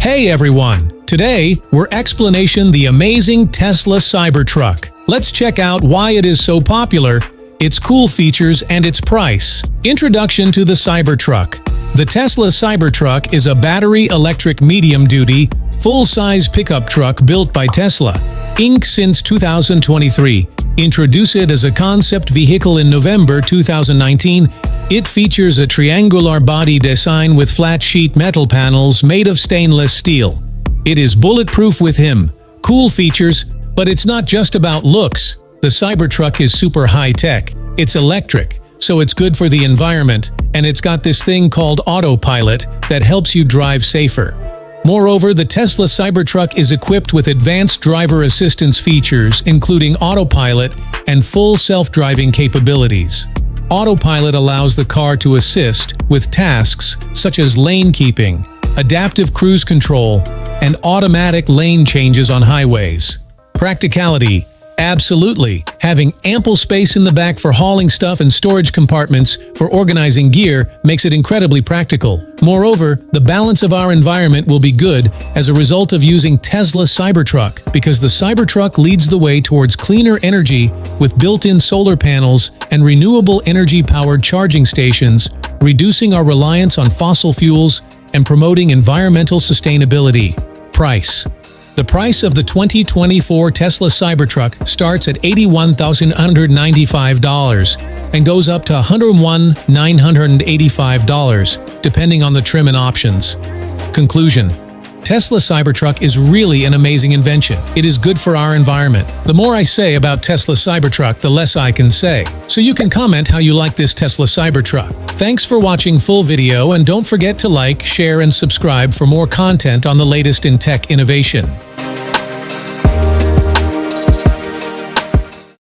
Hey everyone! Today, we're explanation the amazing Tesla Cybertruck. Let's check out why it is so popular, its cool features, and its price. Introduction to the Cybertruck. The Tesla Cybertruck is a battery electric medium-duty, full-size pickup truck built by Tesla, Inc. since 2023. Introduced as a concept vehicle in November 2019, it features a triangular body design with flat sheet metal panels made of stainless steel. It is bulletproof with cool features, but it's not just about looks. The Cybertruck is super high-tech. It's electric, so it's good for the environment, and it's got this thing called autopilot that helps you drive safer. Moreover, the Tesla Cybertruck is equipped with advanced driver assistance features, including autopilot and full self-driving capabilities. Autopilot allows the car to assist with tasks such as lane keeping, adaptive cruise control, and automatic lane changes on highways. Practicality. Absolutely. Having ample space in the back for hauling stuff and storage compartments for organizing gear makes it incredibly practical. Moreover, the balance of our environment will be good as a result of using Tesla Cybertruck, because the Cybertruck leads the way towards cleaner energy with built-in solar panels and renewable energy-powered charging stations, reducing our reliance on fossil fuels and promoting environmental sustainability. Price. The price of the 2024 Tesla Cybertruck starts at $81,995 and goes up to $101,985, depending on the trim and options. Conclusion. Tesla Cybertruck is really an amazing invention. It is good for our environment. The more I say about Tesla Cybertruck, the less I can say. So you can comment how you like this Tesla Cybertruck. Thanks for watching full video, and don't forget to like, share, and subscribe for more content on the latest in tech innovation.